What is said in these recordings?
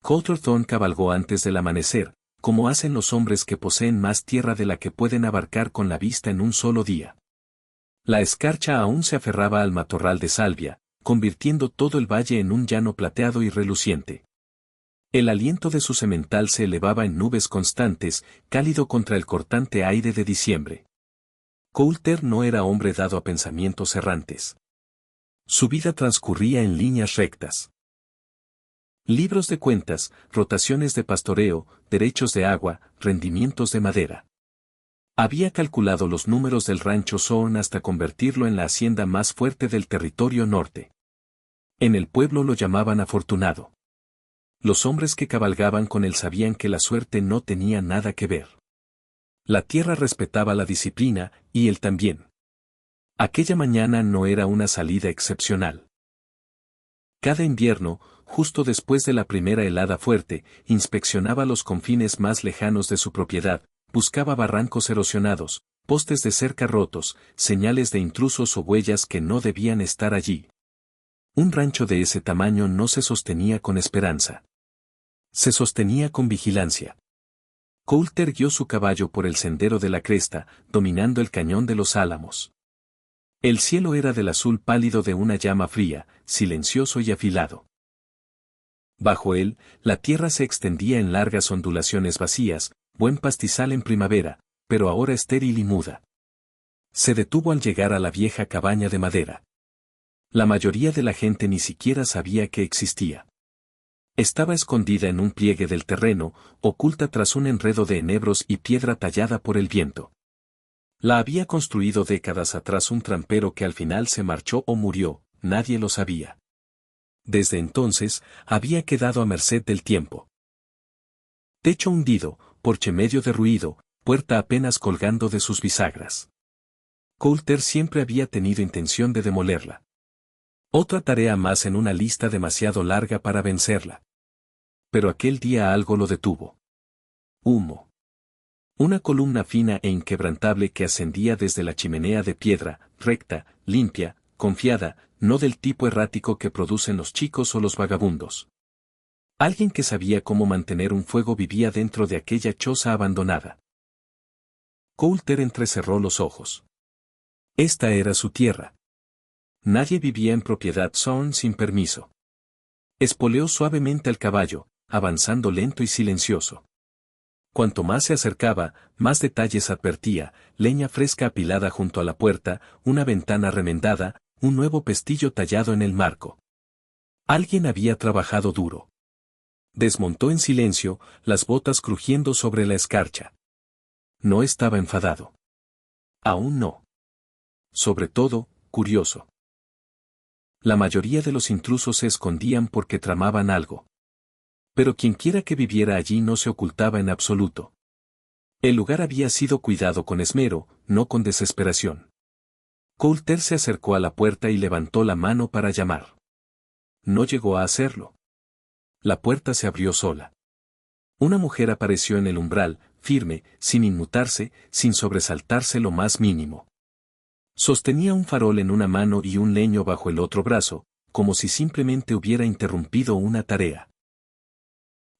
Coulter Thorne cabalgó antes del amanecer, como hacen los hombres que poseen más tierra de la que pueden abarcar con la vista en un solo día. La escarcha aún se aferraba al matorral de salvia, convirtiendo todo el valle en un llano plateado y reluciente. El aliento de su semental se elevaba en nubes constantes, cálido contra el cortante aire de diciembre. Coulter no era hombre dado a pensamientos errantes. Su vida transcurría en líneas rectas. Libros de cuentas, rotaciones de pastoreo, derechos de agua, rendimientos de madera. Había calculado los números del rancho Thorne hasta convertirlo en la hacienda más fuerte del territorio norte. En el pueblo lo llamaban afortunado. Los hombres que cabalgaban con él sabían que la suerte no tenía nada que ver. La tierra respetaba la disciplina, y él también. Aquella mañana no era una salida excepcional. Cada invierno, justo después de la primera helada fuerte, inspeccionaba los confines más lejanos de su propiedad, buscaba barrancos erosionados, postes de cerca rotos, señales de intrusos o huellas que no debían estar allí. Un rancho de ese tamaño no se sostenía con esperanza. Se sostenía con vigilancia. Coulter guió su caballo por el sendero de la cresta, dominando el cañón de los Álamos. El cielo era del azul pálido de una llama fría, silencioso y afilado. Bajo él, la tierra se extendía en largas ondulaciones vacías, buen pastizal en primavera, pero ahora estéril y muda. Se detuvo al llegar a la vieja cabaña de madera. La mayoría de la gente ni siquiera sabía que existía. Estaba escondida en un pliegue del terreno, oculta tras un enredo de enebros y piedra tallada por el viento. La había construido décadas atrás un trampero que al final se marchó o murió, nadie lo sabía. Desde entonces, había quedado a merced del tiempo. Techo hundido, porche medio derruido, puerta apenas colgando de sus bisagras. Coulter siempre había tenido intención de demolerla. Otra tarea más en una lista demasiado larga para vencerla. Pero aquel día algo lo detuvo. Humo. Una columna fina e inquebrantable que ascendía desde la chimenea de piedra, recta, limpia, confiada, no del tipo errático que producen los chicos o los vagabundos. Alguien que sabía cómo mantener un fuego vivía dentro de aquella choza abandonada. Coulter entrecerró los ojos. Esta era su tierra. Nadie vivía en propiedad Thorne sin permiso. Espoleó suavemente al caballo, avanzando lento y silencioso. Cuanto más se acercaba, más detalles advertía, leña fresca apilada junto a la puerta, una ventana remendada, un nuevo pestillo tallado en el marco. Alguien había trabajado duro. Desmontó en silencio, las botas crujiendo sobre la escarcha. No estaba enfadado. Aún no. Sobre todo, curioso. La mayoría de los intrusos se escondían porque tramaban algo. Pero quienquiera que viviera allí no se ocultaba en absoluto. El lugar había sido cuidado con esmero, no con desesperación. Coulter se acercó a la puerta y levantó la mano para llamar. No llegó a hacerlo. La puerta se abrió sola. Una mujer apareció en el umbral, firme, sin inmutarse, sin sobresaltarse lo más mínimo. Sostenía un farol en una mano y un leño bajo el otro brazo, como si simplemente hubiera interrumpido una tarea.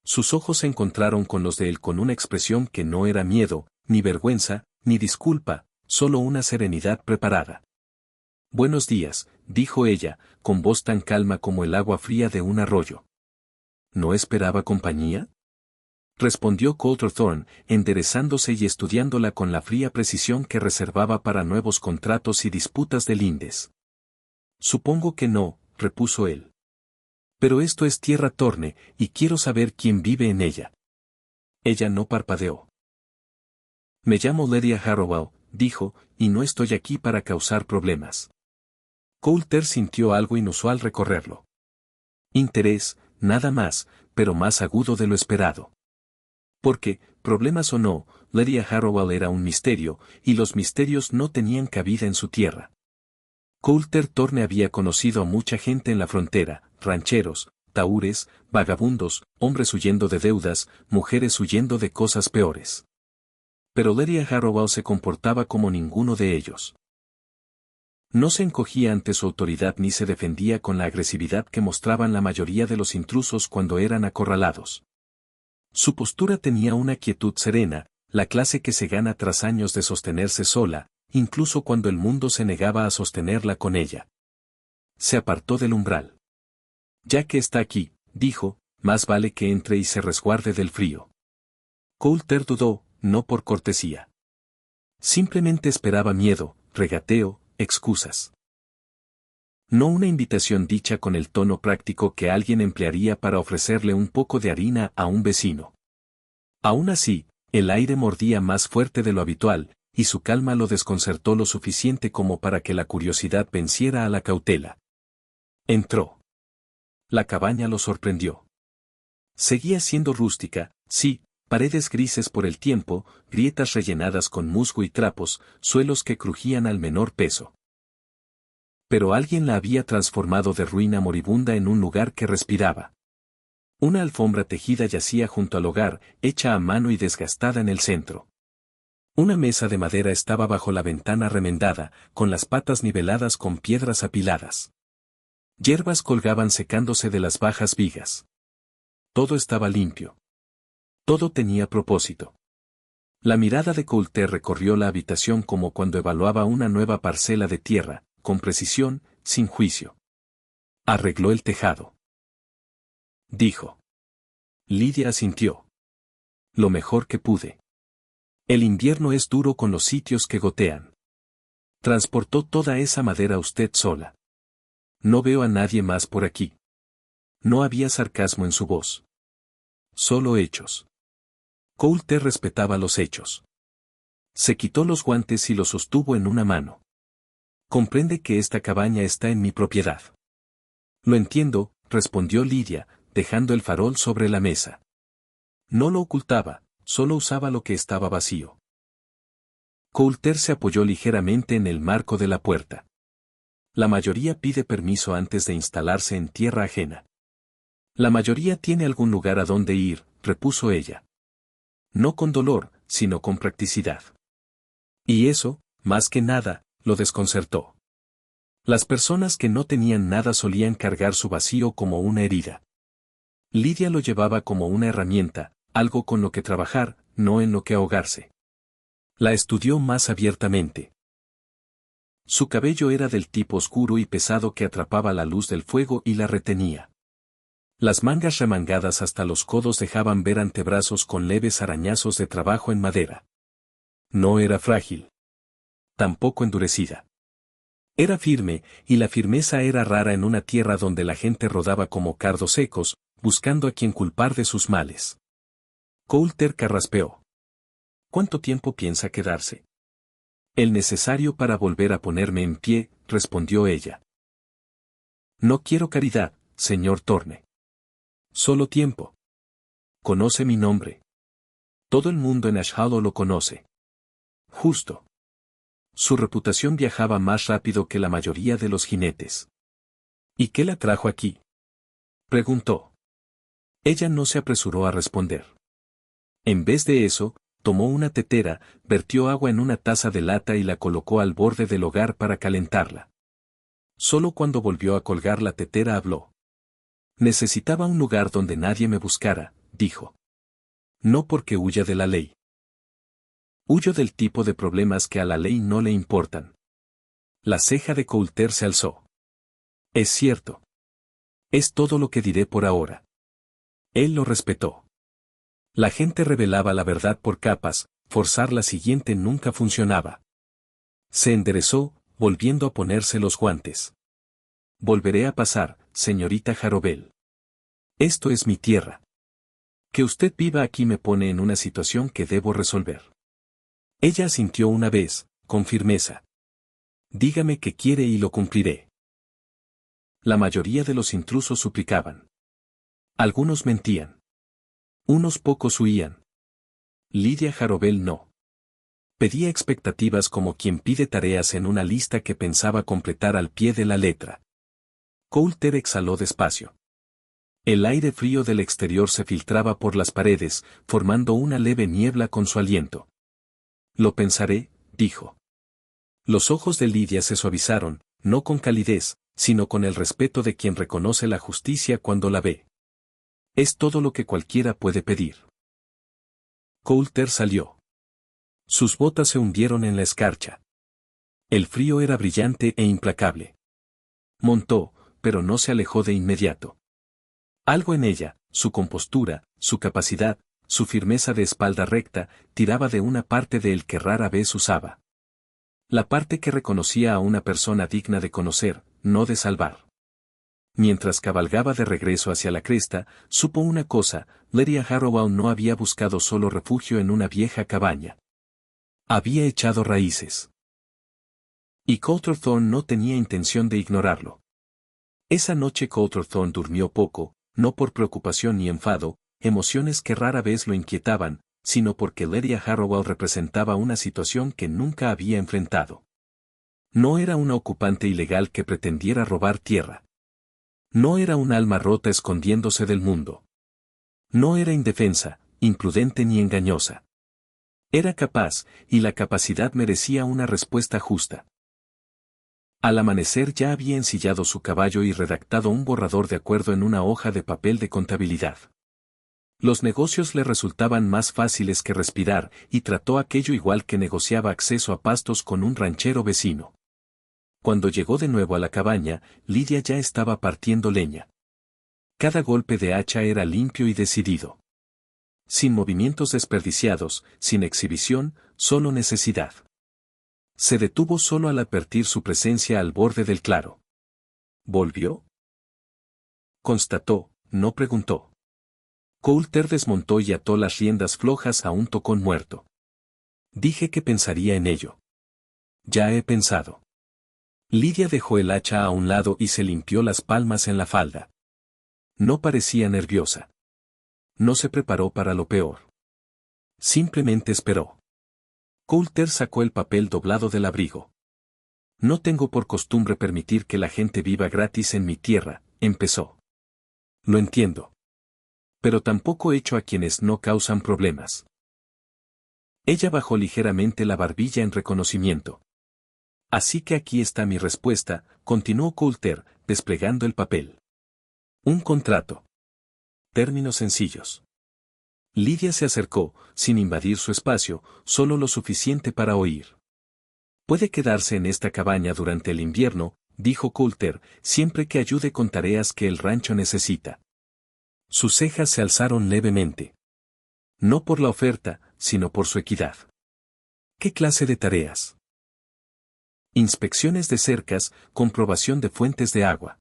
Sus ojos se encontraron con los de él con una expresión que no era miedo, ni vergüenza, ni disculpa, solo una serenidad preparada. Buenos días, dijo ella, con voz tan calma como el agua fría de un arroyo. ¿No esperaba compañía? Respondió Coulter Thorne, enderezándose y estudiándola con la fría precisión que reservaba para nuevos contratos y disputas de lindes. Supongo que no, repuso él. Pero esto es tierra Thorne, y quiero saber quién vive en ella. Ella no parpadeó. Me llamo Lydia Harrowell, dijo, y no estoy aquí para causar problemas. Coulter sintió algo inusual recorrerlo. Interés, nada más, pero más agudo de lo esperado. Porque, problemas o no, Lydia Harrowell era un misterio, y los misterios no tenían cabida en su tierra. Coulter Thorne había conocido a mucha gente en la frontera, rancheros, tahúres, vagabundos, hombres huyendo de deudas, mujeres huyendo de cosas peores. Pero Lydia Harrowell se comportaba como ninguno de ellos. No se encogía ante su autoridad ni se defendía con la agresividad que mostraban la mayoría de los intrusos cuando eran acorralados. Su postura tenía una quietud serena, la clase que se gana tras años de sostenerse sola, incluso cuando el mundo se negaba a sostenerla con ella. Se apartó del umbral. Ya que está aquí, dijo, más vale que entre y se resguarde del frío. Coulter dudó, no por cortesía. Simplemente esperaba miedo, regateo, excusas. No una invitación dicha con el tono práctico que alguien emplearía para ofrecerle un poco de harina a un vecino. Aún así, el aire mordía más fuerte de lo habitual, y su calma lo desconcertó lo suficiente como para que la curiosidad venciera a la cautela. Entró. La cabaña lo sorprendió. Seguía siendo rústica, sí, paredes grises por el tiempo, grietas rellenadas con musgo y trapos, suelos que crujían al menor peso. Pero alguien la había transformado de ruina moribunda en un lugar que respiraba. Una alfombra tejida yacía junto al hogar, hecha a mano y desgastada en el centro. Una mesa de madera estaba bajo la ventana remendada, con las patas niveladas con piedras apiladas. Hierbas colgaban secándose de las bajas vigas. Todo estaba limpio. Todo tenía propósito. La mirada de Coulter recorrió la habitación como cuando evaluaba una nueva parcela de tierra, con precisión, sin juicio. Arregló el tejado. Dijo. Lidia asintió. Lo mejor que pude. El invierno es duro con los sitios que gotean. Transportó toda esa madera usted sola. No veo a nadie más por aquí. No había sarcasmo en su voz. Solo hechos. Coulter respetaba los hechos. Se quitó los guantes y los sostuvo en una mano. Comprende que esta cabaña está en mi propiedad. Lo entiendo, respondió Lidia, dejando el farol sobre la mesa. No lo ocultaba, solo usaba lo que estaba vacío. Coulter se apoyó ligeramente en el marco de la puerta. La mayoría pide permiso antes de instalarse en tierra ajena. La mayoría tiene algún lugar a donde ir, repuso ella. No con dolor, sino con practicidad. Y eso, más que nada, lo desconcertó. Las personas que no tenían nada solían cargar su vacío como una herida. Lidia lo llevaba como una herramienta, algo con lo que trabajar, no en lo que ahogarse. La estudió más abiertamente. Su cabello era del tipo oscuro y pesado que atrapaba la luz del fuego y la retenía. Las mangas remangadas hasta los codos dejaban ver antebrazos con leves arañazos de trabajo en madera. No era frágil. Tampoco endurecida. Era firme, y la firmeza era rara en una tierra donde la gente rodaba como cardos secos, buscando a quien culpar de sus males. Coulter carraspeó. ¿Cuánto tiempo piensa quedarse? El necesario para volver a ponerme en pie, respondió ella. No quiero caridad, señor Thorne. Solo tiempo. Conoce mi nombre. Todo el mundo en Ash Hollow lo conoce. Justo. Su reputación viajaba más rápido que la mayoría de los jinetes. ¿Y qué la trajo aquí? Preguntó. Ella no se apresuró a responder. En vez de eso, tomó una tetera, vertió agua en una taza de lata y la colocó al borde del hogar para calentarla. Solo cuando volvió a colgar la tetera habló. Necesitaba un lugar donde nadie me buscara, dijo. No porque huya de la ley. Huyo del tipo de problemas que a la ley no le importan. La ceja de Coulter se alzó. Es cierto. Es todo lo que diré por ahora. Él lo respetó. La gente revelaba la verdad por capas, forzar la siguiente nunca funcionaba. Se enderezó, volviendo a ponerse los guantes. Volveré a pasar, señorita Jarobel. Esto es mi tierra. Que usted viva aquí me pone en una situación que debo resolver. Ella asintió una vez, con firmeza. Dígame qué quiere y lo cumpliré. La mayoría de los intrusos suplicaban. Algunos mentían. Unos pocos huían. Lidia Jarobel no. Pedía expectativas como quien pide tareas en una lista que pensaba completar al pie de la letra. Coulter exhaló despacio. El aire frío del exterior se filtraba por las paredes, formando una leve niebla con su aliento. Lo pensaré, dijo. Los ojos de Lidia se suavizaron, no con calidez, sino con el respeto de quien reconoce la justicia cuando la ve. Es todo lo que cualquiera puede pedir. Coulter salió. Sus botas se hundieron en la escarcha. El frío era brillante e implacable. Montó, pero no se alejó de inmediato. Algo en ella, su compostura, su capacidad, su firmeza de espalda recta, tiraba de una parte de él que rara vez usaba. La parte que reconocía a una persona digna de conocer, no de salvar. Mientras cabalgaba de regreso hacia la cresta, supo una cosa: Lydia Harrowell no había buscado solo refugio en una vieja cabaña. Había echado raíces. Y Coulterthorne no tenía intención de ignorarlo. Esa noche Coulterthorne durmió poco, no por preocupación ni enfado, emociones que rara vez lo inquietaban, sino porque Lydia Harrowell representaba una situación que nunca había enfrentado. No era una ocupante ilegal que pretendiera robar tierra. No era un alma rota escondiéndose del mundo. No era indefensa, imprudente ni engañosa. Era capaz, y la capacidad merecía una respuesta justa. Al amanecer ya había ensillado su caballo y redactado un borrador de acuerdo en una hoja de papel de contabilidad. Los negocios le resultaban más fáciles que respirar, y trató aquello igual que negociaba acceso a pastos con un ranchero vecino. Cuando llegó de nuevo a la cabaña, Lidia ya estaba partiendo leña. Cada golpe de hacha era limpio y decidido. Sin movimientos desperdiciados, sin exhibición, solo necesidad. Se detuvo solo al advertir su presencia al borde del claro. ¿Volvió? Constató, no preguntó. Coulter desmontó y ató las riendas flojas a un tocón muerto. Dije que pensaría en ello. Ya he pensado. Lidia dejó el hacha a un lado y se limpió las palmas en la falda. No parecía nerviosa. No se preparó para lo peor. Simplemente esperó. Coulter sacó el papel doblado del abrigo. No tengo por costumbre permitir que la gente viva gratis en mi tierra, empezó. Lo entiendo. Pero tampoco echo a quienes no causan problemas. Ella bajó ligeramente la barbilla en reconocimiento. Así que aquí está mi respuesta, continuó Coulter, desplegando el papel. Un contrato. Términos sencillos. Lidia se acercó, sin invadir su espacio, solo lo suficiente para oír. Puede quedarse en esta cabaña durante el invierno, dijo Coulter, siempre que ayude con tareas que el rancho necesita. Sus cejas se alzaron levemente. No por la oferta, sino por su equidad. ¿Qué clase de tareas? Inspecciones de cercas, comprobación de fuentes de agua.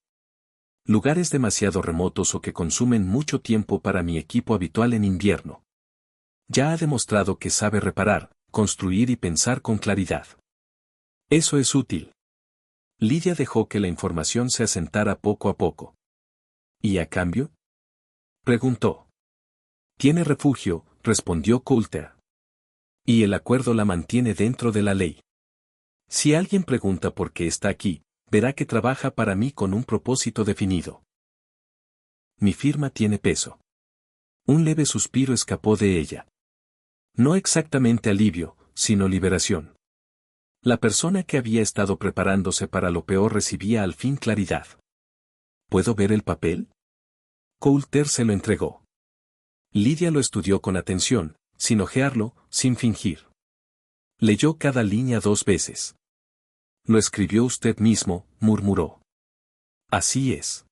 Lugares demasiado remotos o que consumen mucho tiempo para mi equipo habitual en invierno. Ya ha demostrado que sabe reparar, construir y pensar con claridad. Eso es útil. Lidia dejó que la información se asentara poco a poco. ¿Y a cambio? Preguntó. Tiene refugio, respondió Coulter. Y el acuerdo la mantiene dentro de la ley. Si alguien pregunta por qué está aquí, verá que trabaja para mí con un propósito definido. Mi firma tiene peso. Un leve suspiro escapó de ella. No exactamente alivio, sino liberación. La persona que había estado preparándose para lo peor recibía al fin claridad. ¿Puedo ver el papel? Coulter se lo entregó. Lidia lo estudió con atención, sin ojearlo, sin fingir. Leyó cada línea 2 veces. Lo escribió usted mismo, murmuró. Así es.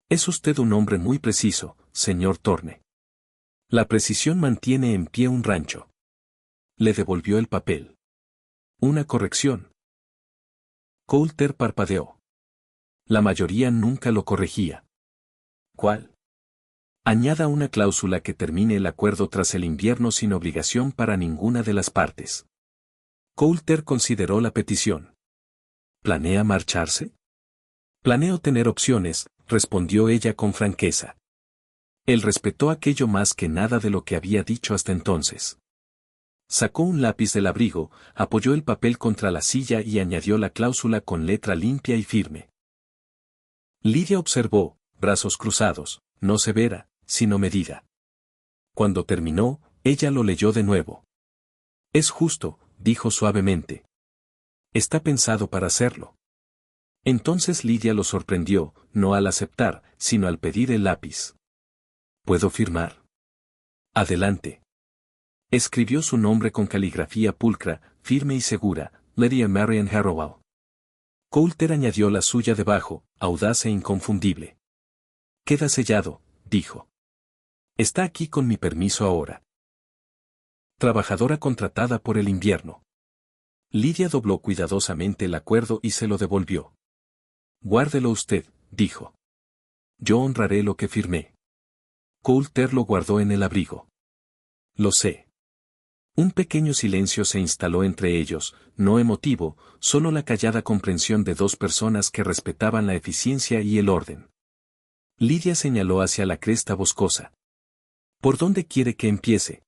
Es usted un hombre muy preciso, señor Thorne. La precisión mantiene en pie un rancho. Le devolvió el papel. Una corrección. Coulter parpadeó. La mayoría nunca lo corregía. ¿Cuál? Añada una cláusula que termine el acuerdo tras el invierno sin obligación para ninguna de las partes. Coulter consideró la petición. ¿Planea marcharse? Planeo tener opciones, respondió ella con franqueza. Él respetó aquello más que nada de lo que había dicho hasta entonces. Sacó un lápiz del abrigo, apoyó el papel contra la silla y añadió la cláusula con letra limpia y firme. Lidia observó, brazos cruzados, no severa, sino medida. Cuando terminó, ella lo leyó de nuevo. Es justo, dijo suavemente. Está pensado para hacerlo. Entonces Lidia lo sorprendió, no al aceptar, sino al pedir el lápiz. ¿Puedo firmar? Adelante. Escribió su nombre con caligrafía pulcra, firme y segura, Lydia Marian Harrowell. Coulter añadió la suya debajo, audaz e inconfundible. Queda sellado, dijo. Está aquí con mi permiso ahora. Trabajadora contratada por el invierno. Lidia dobló cuidadosamente el acuerdo y se lo devolvió. Guárdelo usted, dijo. Yo honraré lo que firmé. Coulter lo guardó en el abrigo. Lo sé. Un pequeño silencio se instaló entre ellos, no emotivo, solo la callada comprensión de dos personas que respetaban la eficiencia y el orden. Lidia señaló hacia la cresta boscosa. ¿Por dónde quiere que empiece?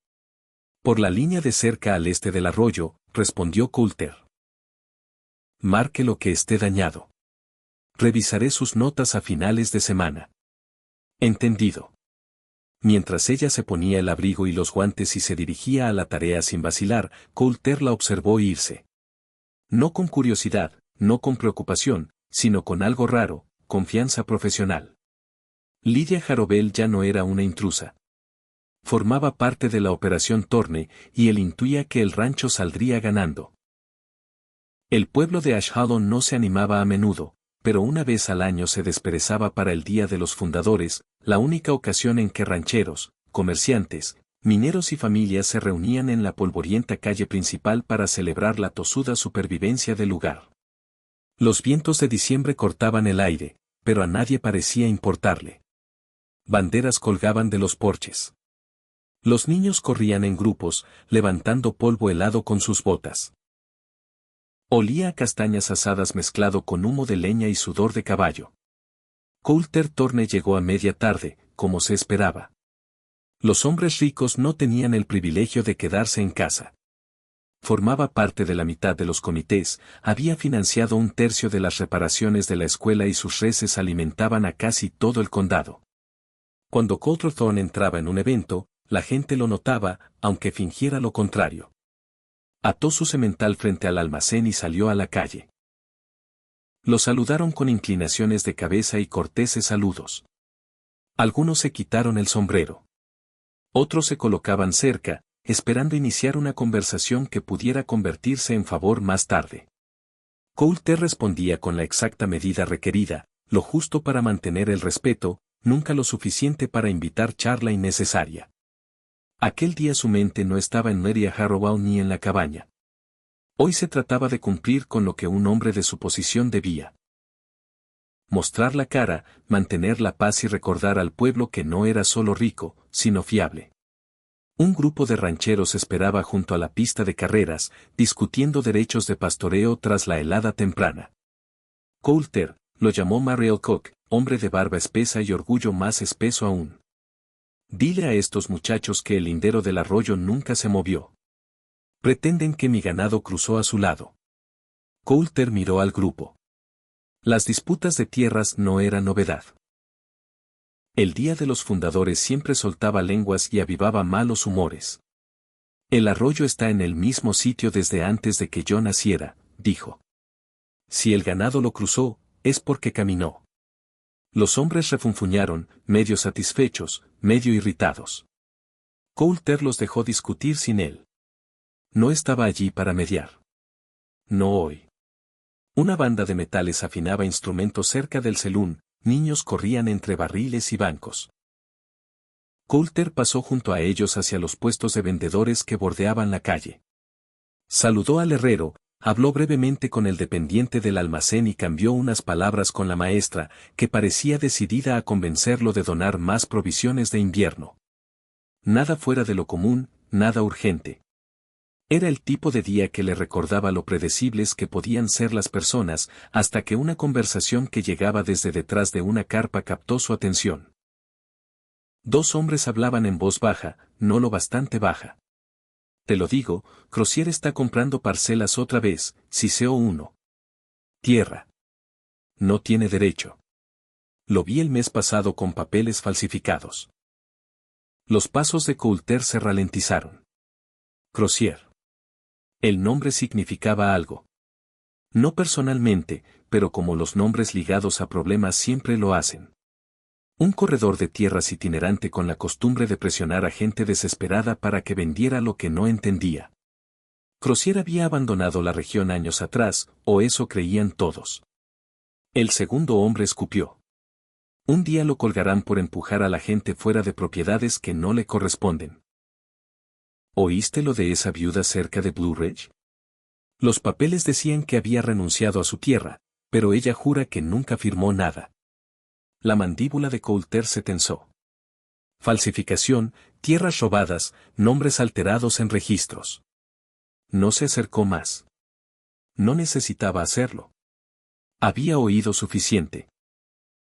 Por la línea de cerca al este del arroyo, respondió Coulter. Marque lo que esté dañado. Revisaré sus notas a finales de semana. Entendido. Mientras ella se ponía el abrigo y los guantes y se dirigía a la tarea sin vacilar, Coulter la observó irse. No con curiosidad, no con preocupación, sino con algo raro, confianza profesional. Lidia Harrowell ya no era una intrusa. Formaba parte de la operación Torne, y él intuía que el rancho saldría ganando. El pueblo de Ashhaddon no se animaba a menudo, pero una vez al año se desperezaba para el Día de los Fundadores, la única ocasión en que rancheros, comerciantes, mineros y familias se reunían en la polvorienta calle principal para celebrar la tosuda supervivencia del lugar. Los vientos de diciembre cortaban el aire, pero a nadie parecía importarle. Banderas colgaban de los porches. Los niños corrían en grupos, levantando polvo helado con sus botas. Olía a castañas asadas mezclado con humo de leña y sudor de caballo. Coulter Torne llegó a media tarde, como se esperaba. Los hombres ricos no tenían el privilegio de quedarse en casa. Formaba parte de la mitad de los comités, había financiado un tercio de las reparaciones de la escuela y sus reses alimentaban a casi todo el condado. Cuando Coulter Thorne entraba en un evento, la gente lo notaba, aunque fingiera lo contrario. Ató su semental frente al almacén y salió a la calle. Lo saludaron con inclinaciones de cabeza y corteses saludos. Algunos se quitaron el sombrero. Otros se colocaban cerca, esperando iniciar una conversación que pudiera convertirse en favor más tarde. Coulter respondía con la exacta medida requerida, lo justo para mantener el respeto, nunca lo suficiente para invitar charla innecesaria. Aquel día su mente no estaba en Lydia Harrowell ni en la cabaña. Hoy se trataba de cumplir con lo que un hombre de su posición debía. Mostrar la cara, mantener la paz y recordar al pueblo que no era solo rico, sino fiable. Un grupo de rancheros esperaba junto a la pista de carreras, discutiendo derechos de pastoreo tras la helada temprana. Coulter lo llamó Mariel Cook, hombre de barba espesa y orgullo más espeso aún. Dile a estos muchachos que el lindero del arroyo nunca se movió. Pretenden que mi ganado cruzó a su lado. Coulter miró al grupo. Las disputas de tierras no eran novedad. El Día de los Fundadores siempre soltaba lenguas y avivaba malos humores. El arroyo está en el mismo sitio desde antes de que yo naciera, dijo. Si el ganado lo cruzó, es porque caminó. Los hombres refunfuñaron, medio satisfechos, medio irritados. Coulter los dejó discutir sin él. No estaba allí para mediar. No hoy. Una banda de metales afinaba instrumentos cerca del selún, niños corrían entre barriles y bancos. Coulter pasó junto a ellos hacia los puestos de vendedores que bordeaban la calle. Saludó al herrero, habló brevemente con el dependiente del almacén y cambió unas palabras con la maestra, que parecía decidida a convencerlo de donar más provisiones de invierno. Nada fuera de lo común, nada urgente. Era el tipo de día que le recordaba lo predecibles que podían ser las personas, hasta que una conversación que llegaba desde detrás de una carpa captó su atención. Dos hombres hablaban en voz baja, no lo bastante baja. Te lo digo, Crozier está comprando parcelas otra vez, Siseo 1. Tierra. No tiene derecho. Lo vi el mes pasado con papeles falsificados. Los pasos de Coulter se ralentizaron. Crozier. El nombre significaba algo. No personalmente, pero como los nombres ligados a problemas siempre lo hacen. Un corredor de tierras itinerante con la costumbre de presionar a gente desesperada para que vendiera lo que no entendía. Crozier había abandonado la región años atrás, o eso creían todos. El segundo hombre escupió. Un día lo colgarán por empujar a la gente fuera de propiedades que no le corresponden. ¿Oíste lo de esa viuda cerca de Blue Ridge? Los papeles decían que había renunciado a su tierra, pero ella jura que nunca firmó nada. La mandíbula de Coulter se tensó. Falsificación, tierras robadas, nombres alterados en registros. No se acercó más. No necesitaba hacerlo. Había oído suficiente.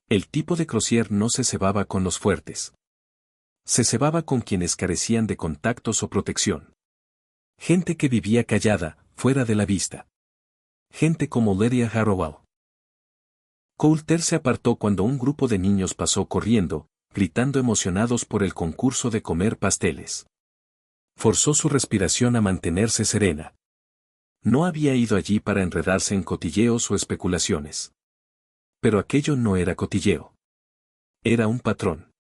El tipo de Crozier no se cebaba con los fuertes. Se cebaba con quienes carecían de contactos o protección. Gente que vivía callada, fuera de la vista. Gente como Lydia Harrowell. Coulter se apartó cuando un grupo de niños pasó corriendo, gritando emocionados por el concurso de comer pasteles. Forzó su respiración a mantenerse serena. No había ido allí para enredarse en cotilleos o especulaciones. Pero aquello no era cotilleo. Era un patrón.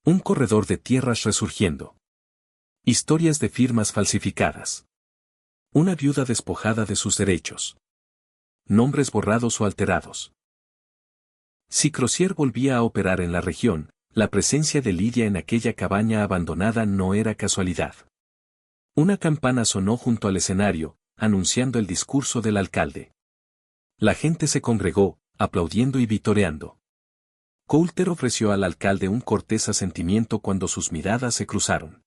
Un corredor de tierras resurgiendo. Historias de firmas falsificadas. Una viuda despojada de sus derechos. Nombres borrados o alterados. Si Crozier volvía a operar en la región, la presencia de Lydia en aquella cabaña abandonada no era casualidad. Una campana sonó junto al escenario, anunciando el discurso del alcalde. La gente se congregó, aplaudiendo y vitoreando. Coulter ofreció al alcalde un cortés asentimiento cuando sus miradas se cruzaron.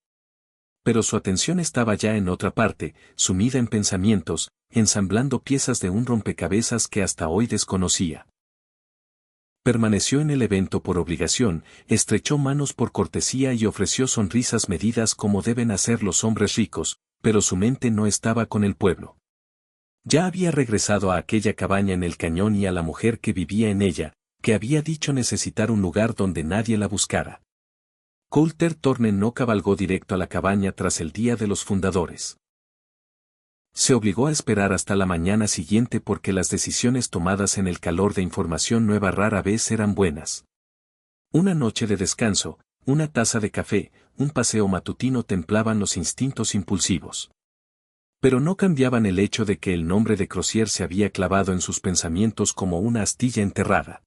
Pero su atención estaba ya en otra parte, sumida en pensamientos, ensamblando piezas de un rompecabezas que hasta hoy desconocía. Permaneció en el evento por obligación, estrechó manos por cortesía y ofreció sonrisas medidas como deben hacer los hombres ricos, pero su mente no estaba con el pueblo. Ya había regresado a aquella cabaña en el cañón y a la mujer que vivía en ella, que había dicho necesitar un lugar donde nadie la buscara. Coulter Thorne no cabalgó directo a la cabaña tras el día de los fundadores. Se obligó a esperar hasta la mañana siguiente porque las decisiones tomadas en el calor de información nueva rara vez eran buenas. Una noche de descanso, una taza de café, un paseo matutino templaban los instintos impulsivos. Pero no cambiaban el hecho de que el nombre de Crozier se había clavado en sus pensamientos como una astilla enterrada.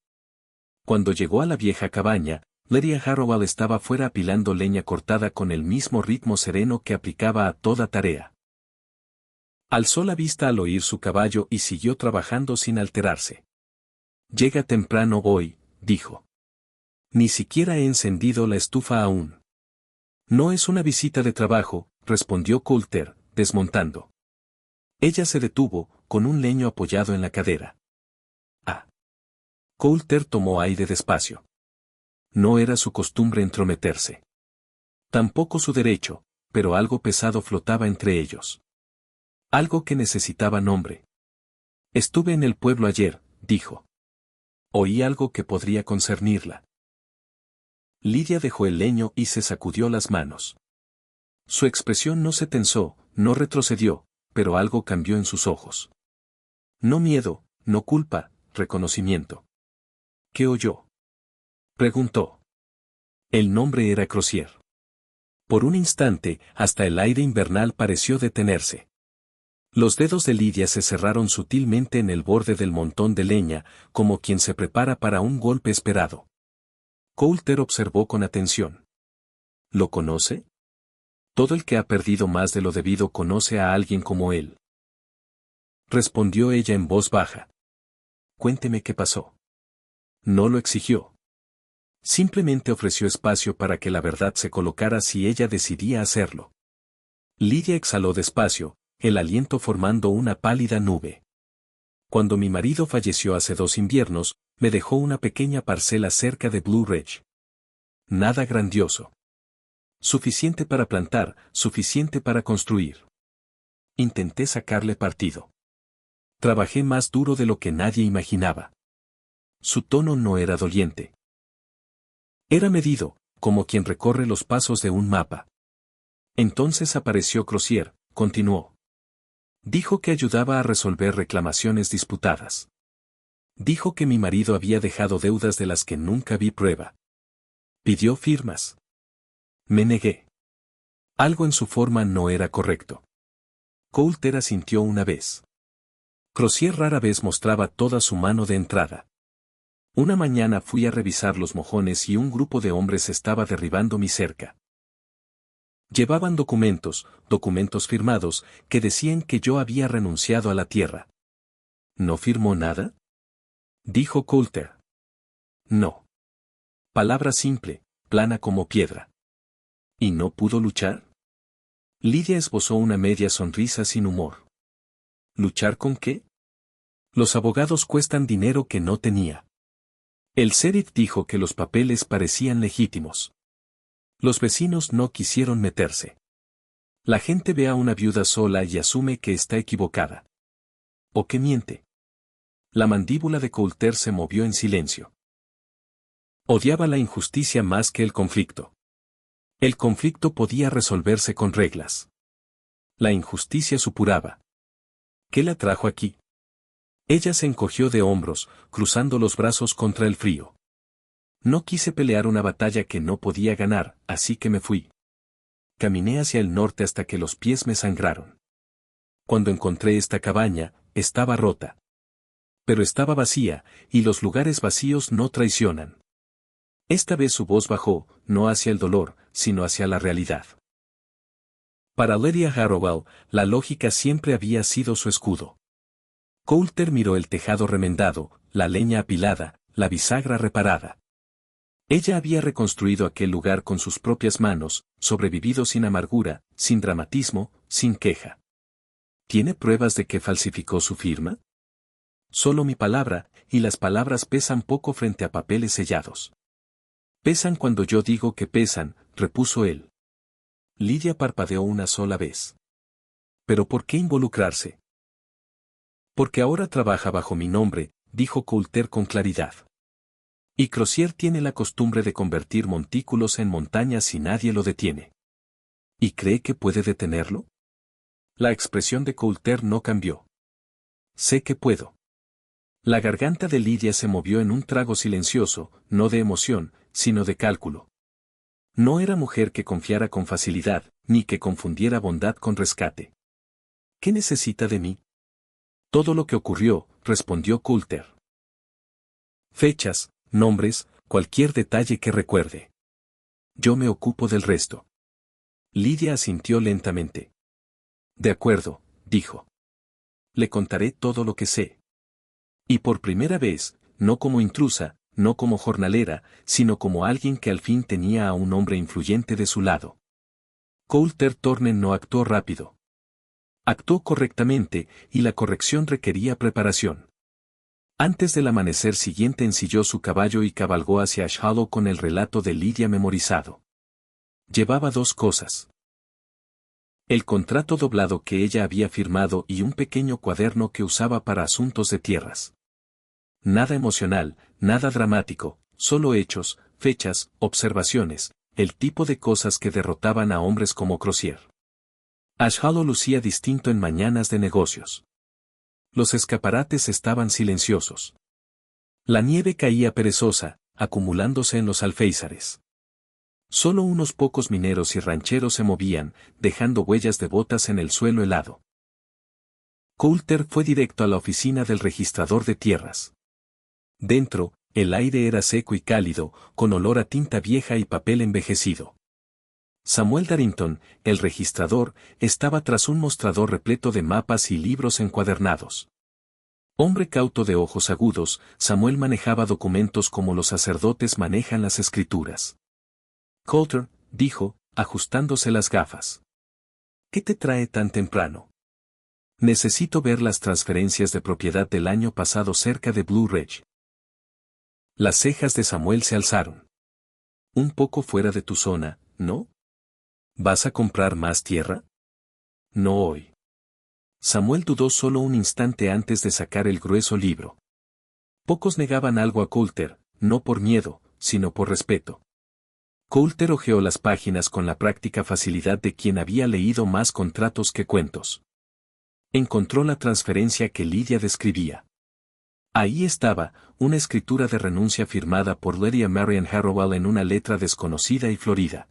Cuando llegó a la vieja cabaña, Lydia Harrowell estaba fuera apilando leña cortada con el mismo ritmo sereno que aplicaba a toda tarea. Alzó la vista al oír su caballo y siguió trabajando sin alterarse. «Llega temprano hoy», dijo. «Ni siquiera he encendido la estufa aún». «No es una visita de trabajo», respondió Coulter, desmontando. Ella se detuvo, con un leño apoyado en la cadera. «Ah». Coulter tomó aire despacio. No era su costumbre entrometerse. Tampoco su derecho, pero algo pesado flotaba entre ellos. Algo que necesitaba nombre. «Estuve en el pueblo ayer», dijo. «Oí algo que podría concernirla». Lydia dejó el leño y se sacudió las manos. Su expresión no se tensó, no retrocedió, pero algo cambió en sus ojos. No miedo, no culpa, reconocimiento. ¿Qué oyó?, preguntó. El nombre era Crozier. Por un instante, hasta el aire invernal pareció detenerse. Los dedos de Lydia se cerraron sutilmente en el borde del montón de leña, como quien se prepara para un golpe esperado. Coulter observó con atención. ¿Lo conoce? Todo el que ha perdido más de lo debido conoce a alguien como él. Respondió ella en voz baja. Cuénteme qué pasó. No lo exigió. Simplemente ofreció espacio para que la verdad se colocara si ella decidía hacerlo. Lydia exhaló despacio, el aliento formando una pálida nube. Cuando mi marido falleció hace 2 inviernos, me dejó una pequeña parcela cerca de Blue Ridge. Nada grandioso. Suficiente para plantar, suficiente para construir. Intenté sacarle partido. Trabajé más duro de lo que nadie imaginaba. Su tono no era doliente. Era medido, como quien recorre los pasos de un mapa. Entonces apareció Crozier, continuó. Dijo que ayudaba a resolver reclamaciones disputadas. Dijo que mi marido había dejado deudas de las que nunca vi prueba. Pidió firmas. Me negué. Algo en su forma no era correcto. Coulter asintió una vez. Crozier rara vez mostraba toda su mano de entrada. Una mañana fui a revisar los mojones y un grupo de hombres estaba derribando mi cerca. Llevaban documentos firmados, que decían que yo había renunciado a la tierra. ¿No firmó nada?, dijo Coulter. No. Palabra simple, plana como piedra. ¿Y no pudo luchar? Lidia esbozó una media sonrisa sin humor. ¿Luchar con qué? Los abogados cuestan dinero que no tenía. El sheriff dijo que los papeles parecían legítimos. Los vecinos no quisieron meterse. La gente ve a una viuda sola y asume que está equivocada. ¿O que miente? La mandíbula de Coulter se movió en silencio. Odiaba la injusticia más que el conflicto. El conflicto podía resolverse con reglas. La injusticia supuraba. ¿Qué la trajo aquí? Ella se encogió de hombros, cruzando los brazos contra el frío. No quise pelear una batalla que no podía ganar, así que me fui. Caminé hacia el norte hasta que los pies me sangraron. Cuando encontré esta cabaña, estaba rota. Pero estaba vacía, y los lugares vacíos no traicionan. Esta vez su voz bajó, no hacia el dolor, sino hacia la realidad. Para Lydia Harrowell, la lógica siempre había sido su escudo. Coulter miró el tejado remendado, la leña apilada, la bisagra reparada. Ella había reconstruido aquel lugar con sus propias manos, sobrevivido sin amargura, sin dramatismo, sin queja. ¿Tiene pruebas de que falsificó su firma? Solo mi palabra, y las palabras pesan poco frente a papeles sellados. Pesan cuando yo digo que pesan, repuso él. Lidia parpadeó una sola vez. ¿Pero por qué involucrarse? Porque ahora trabaja bajo mi nombre, dijo Coulter con claridad. Y Crozier tiene la costumbre de convertir montículos en montañas y nadie lo detiene. ¿Y cree que puede detenerlo? La expresión de Coulter no cambió. Sé que puedo. La garganta de Lidia se movió en un trago silencioso, no de emoción, sino de cálculo. No era mujer que confiara con facilidad, ni que confundiera bondad con rescate. ¿Qué necesita de mí? Todo lo que ocurrió, respondió Coulter. Fechas, nombres, cualquier detalle que recuerde. Yo me ocupo del resto. Lidia asintió lentamente. De acuerdo, dijo. Le contaré todo lo que sé. Y por primera vez, no como intrusa, no como jornalera, sino como alguien que al fin tenía a un hombre influyente de su lado. Coulter Thorne no actuó rápido. Actuó correctamente, y la corrección requería preparación. Antes del amanecer siguiente ensilló su caballo y cabalgó hacia Ash Hollow con el relato de Lidia memorizado. Llevaba dos cosas. El contrato doblado que ella había firmado y un pequeño cuaderno que usaba para asuntos de tierras. Nada emocional, nada dramático, solo hechos, fechas, observaciones, el tipo de cosas que derrotaban a hombres como Crozier. Ash Hollow lucía distinto en mañanas de negocios. Los escaparates estaban silenciosos. La nieve caía perezosa, acumulándose en los alféizares. Solo unos pocos mineros y rancheros se movían, dejando huellas de botas en el suelo helado. Coulter fue directo a la oficina del registrador de tierras. Dentro, el aire era seco y cálido, con olor a tinta vieja y papel envejecido. Samuel Darrington, el registrador, estaba tras un mostrador repleto de mapas y libros encuadernados. Hombre cauto de ojos agudos, Samuel manejaba documentos como los sacerdotes manejan las escrituras. Coulter, dijo, ajustándose las gafas. ¿Qué te trae tan temprano? Necesito ver las transferencias de propiedad del año pasado cerca de Blue Ridge. Las cejas de Samuel se alzaron. Un poco fuera de tu zona, ¿no? ¿Vas a comprar más tierra? No hoy. Samuel dudó solo un instante antes de sacar el grueso libro. Pocos negaban algo a Coulter, no por miedo, sino por respeto. Coulter hojeó las páginas con la práctica facilidad de quien había leído más contratos que cuentos. Encontró la transferencia que Lydia describía. Ahí estaba, una escritura de renuncia firmada por Lydia Marian Harrowell en una letra desconocida y florida.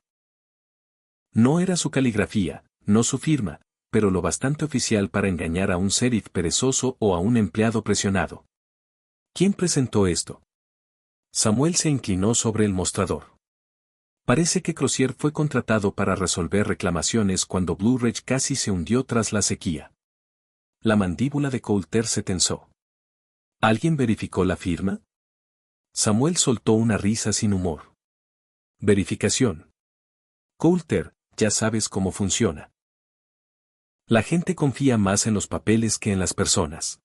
No era su caligrafía, no su firma, pero lo bastante oficial para engañar a un sheriff perezoso o a un empleado presionado. ¿Quién presentó esto? Samuel se inclinó sobre el mostrador. Parece que Crozier fue contratado para resolver reclamaciones cuando Blue Ridge casi se hundió tras la sequía. La mandíbula de Coulter se tensó. ¿Alguien verificó la firma? Samuel soltó una risa sin humor. Verificación. Coulter, ya sabes cómo funciona. La gente confía más en los papeles que en las personas.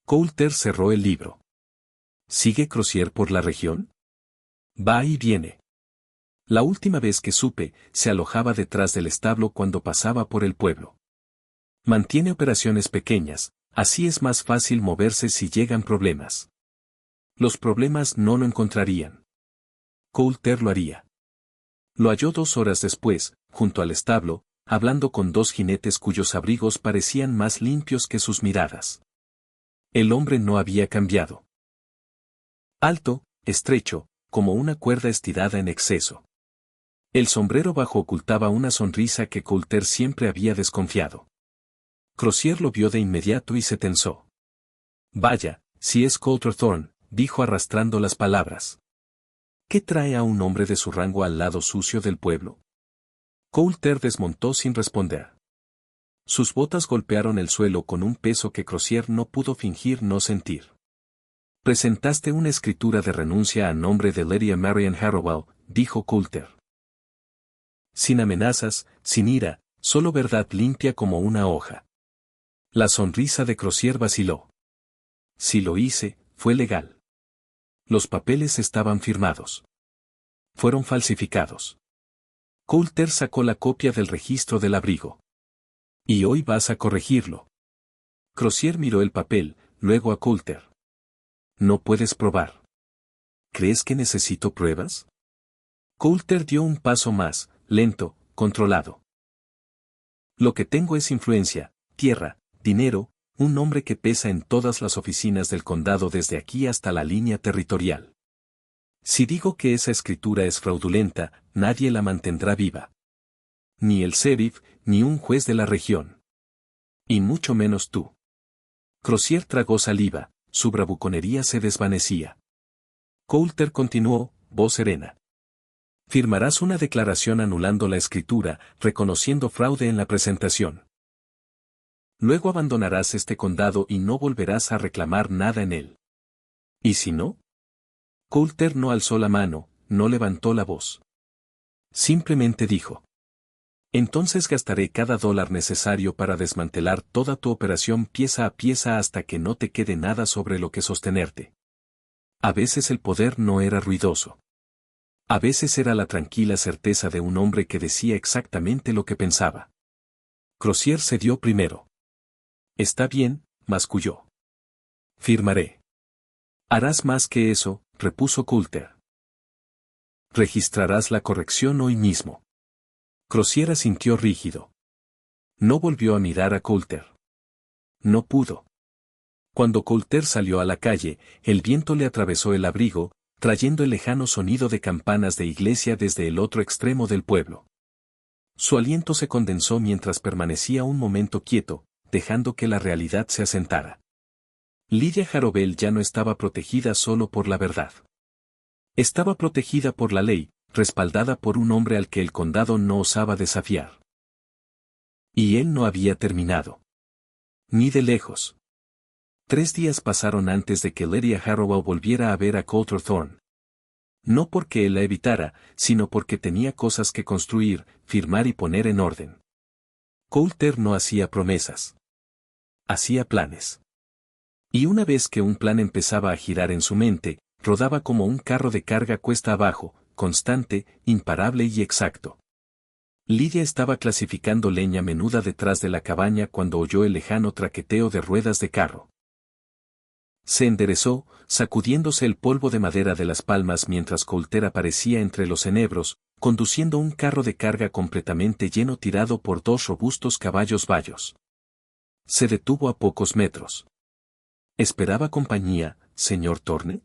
Coulter cerró el libro. ¿Sigue Crozier por la región? Va y viene. La última vez que supe, se alojaba detrás del establo cuando pasaba por el pueblo. Mantiene operaciones pequeñas, así es más fácil moverse si llegan problemas. Los problemas no lo encontrarían. Coulter lo haría. Lo halló 2 horas después, junto al establo, hablando con 2 jinetes cuyos abrigos parecían más limpios que sus miradas. El hombre no había cambiado. Alto, estrecho, como una cuerda estirada en exceso. El sombrero bajo ocultaba una sonrisa que Coulter siempre había desconfiado. Crozier lo vio de inmediato y se tensó. Vaya, si es Coulter Thorne, dijo arrastrando las palabras. ¿Qué trae a un hombre de su rango al lado sucio del pueblo? Coulter desmontó sin responder. Sus botas golpearon el suelo con un peso que Crozier no pudo fingir no sentir. Presentaste una escritura de renuncia a nombre de Lydia Marian Harrowell, dijo Coulter. Sin amenazas, sin ira, solo verdad limpia como una hoja. La sonrisa de Crozier vaciló. Si lo hice, fue legal. Los papeles estaban firmados. Fueron falsificados. Coulter sacó la copia del registro del abrigo. Y hoy vas a corregirlo. Crozier miró el papel, luego a Coulter. No puedes probar. ¿Crees que necesito pruebas? Coulter dio un paso más, lento, controlado. Lo que tengo es influencia, tierra, dinero, un nombre que pesa en todas las oficinas del condado desde aquí hasta la línea territorial. Si digo que esa escritura es fraudulenta, nadie la mantendrá viva. Ni el sheriff, ni un juez de la región. Y mucho menos tú. Crozier tragó saliva, su bravuconería se desvanecía. Coulter continuó, voz serena. Firmarás una declaración anulando la escritura, reconociendo fraude en la presentación. Luego abandonarás este condado y no volverás a reclamar nada en él. ¿Y si no? Coulter no alzó la mano, no levantó la voz. Simplemente dijo. Entonces gastaré cada dólar necesario para desmantelar toda tu operación pieza a pieza hasta que no te quede nada sobre lo que sostenerte. A veces el poder no era ruidoso. A veces era la tranquila certeza de un hombre que decía exactamente lo que pensaba. Crozier cedió primero. Está bien, masculló. Firmaré. Harás más que eso, repuso Coulter. Registrarás la corrección hoy mismo. Crozier asintió rígido. No volvió a mirar a Coulter. No pudo. Cuando Coulter salió a la calle, el viento le atravesó el abrigo, trayendo el lejano sonido de campanas de iglesia desde el otro extremo del pueblo. Su aliento se condensó mientras permanecía un momento quieto, dejando que la realidad se asentara. Lydia Harrowell ya no estaba protegida solo por la verdad. Estaba protegida por la ley, respaldada por un hombre al que el condado no osaba desafiar. Y él no había terminado. Ni de lejos. 3 días pasaron antes de que Lydia Harrowell volviera a ver a Coulter Thorne. No porque él la evitara, sino porque tenía cosas que construir, firmar y poner en orden. Coulter no hacía promesas. Hacía planes. Y una vez que un plan empezaba a girar en su mente, rodaba como un carro de carga cuesta abajo, constante, imparable y exacto. Lydia estaba clasificando leña menuda detrás de la cabaña cuando oyó el lejano traqueteo de ruedas de carro. Se enderezó, sacudiéndose el polvo de madera de las palmas mientras Coulter aparecía entre los enebros, conduciendo un carro de carga completamente lleno tirado por 2 robustos caballos bayos. Se detuvo a pocos metros. ¿Esperaba compañía, señor Thorne?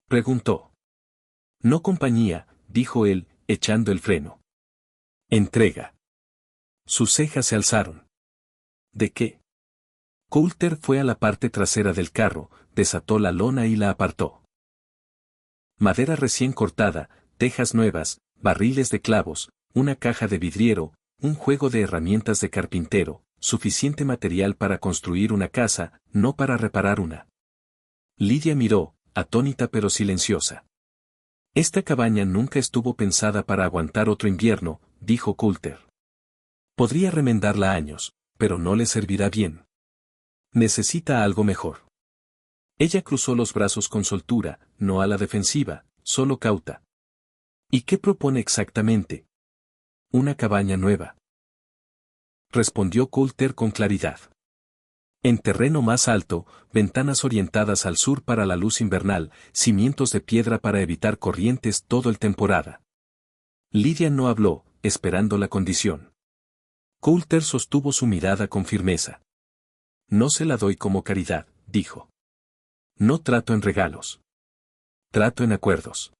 Preguntó. No compañía, dijo él, echando el freno. Entrega. Sus cejas se alzaron. ¿De qué? Coulter fue a la parte trasera del carro, desató la lona y la apartó. Madera recién cortada, tejas nuevas, barriles de clavos, una caja de vidriero, un juego de herramientas de carpintero, suficiente material para construir una casa, no para reparar una. Lidia miró, atónita pero silenciosa. Esta cabaña nunca estuvo pensada para aguantar otro invierno, dijo Coulter. Podría remendarla años, pero no le servirá bien. Necesita algo mejor. Ella cruzó los brazos con soltura, no a la defensiva, solo cauta. ¿Y qué propone exactamente? Una cabaña nueva. Respondió Coulter con claridad. En terreno más alto, ventanas orientadas al sur para la luz invernal, cimientos de piedra para evitar corrientes todo el temporada. Lidia no habló, esperando la condición. Coulter sostuvo su mirada con firmeza. No se la doy como caridad, dijo. No trato en regalos. Trato en acuerdos.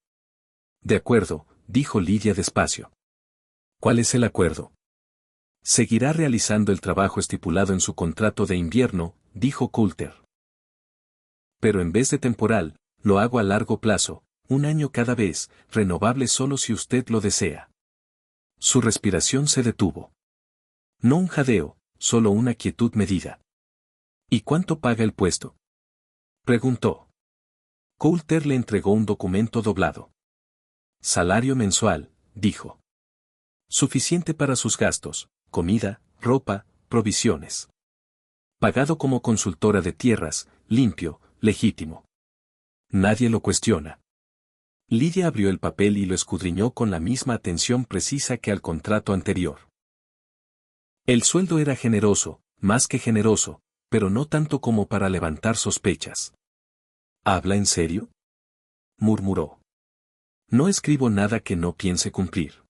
De acuerdo, dijo Lidia despacio. ¿Cuál es el acuerdo? Seguirá realizando el trabajo estipulado en su contrato de invierno, dijo Coulter. Pero en vez de temporal, lo hago a largo plazo, 1 año cada vez, renovable solo si usted lo desea. Su respiración se detuvo. No un jadeo, solo una quietud medida. ¿Y cuánto paga el puesto? Preguntó. Coulter le entregó un documento doblado. Salario mensual, dijo. Suficiente para sus gastos, comida, ropa, provisiones. Pagado como consultora de tierras, limpio, legítimo. Nadie lo cuestiona. Lidia abrió el papel y lo escudriñó con la misma atención precisa que al contrato anterior. El sueldo era generoso, más que generoso, pero no tanto como para levantar sospechas. ¿Habla en serio? Murmuró. No escribo nada que no piense cumplir.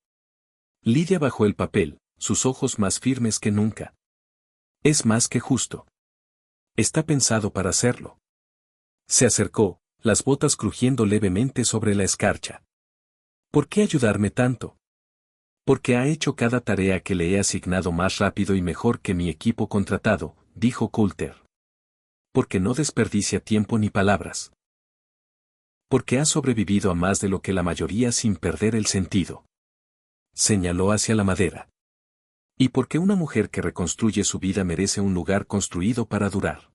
Lidia bajó el papel, sus ojos más firmes que nunca. Es más que justo. Está pensado para hacerlo. Se acercó, las botas crujiendo levemente sobre la escarcha. ¿Por qué ayudarme tanto? Porque ha hecho cada tarea que le he asignado más rápido y mejor que mi equipo contratado, dijo Coulter. Porque no desperdicia tiempo ni palabras. Porque ha sobrevivido a más de lo que la mayoría sin perder el sentido. Señaló hacia la madera. Y porque una mujer que reconstruye su vida merece un lugar construido para durar.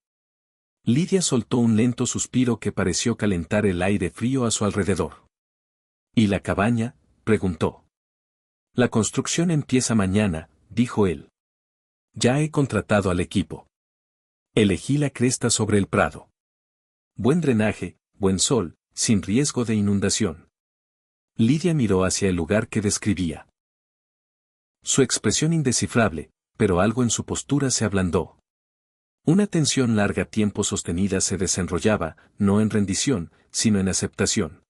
Lidia soltó un lento suspiro que pareció calentar el aire frío a su alrededor. ¿Y la cabaña? Preguntó. La construcción empieza mañana, dijo él. Ya he contratado al equipo. Elegí la cresta sobre el prado. Buen drenaje, buen sol, sin riesgo de inundación. Lidia miró hacia el lugar que describía. Su expresión indescifrable, pero algo en su postura se ablandó. Una tensión larga tiempo sostenida se desenrollaba, no en rendición, sino en aceptación.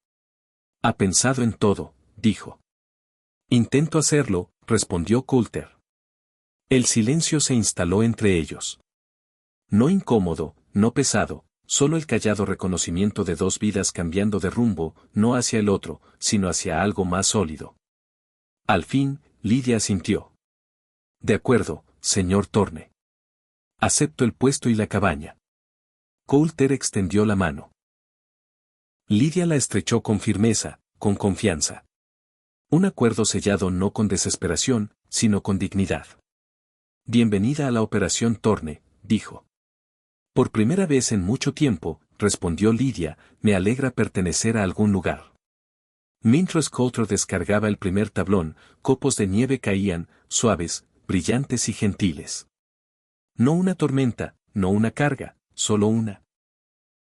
Ha pensado en todo, dijo. Intento hacerlo, respondió Coulter. El silencio se instaló entre ellos. No incómodo, no pesado, solo el callado reconocimiento de 2 vidas cambiando de rumbo, no hacia el otro, sino hacia algo más sólido. Al fin, Lidia asintió. De acuerdo, señor Thorne. Acepto el puesto y la cabaña. Coulter extendió la mano. Lidia la estrechó con firmeza, con confianza. Un acuerdo sellado no con desesperación, sino con dignidad. Bienvenida a la operación Thorne, dijo. Por primera vez en mucho tiempo, respondió Lidia, me alegra pertenecer a algún lugar. Mientras Coulter descargaba el primer tablón, copos de nieve caían, suaves, brillantes y gentiles. No una tormenta, no una carga, solo una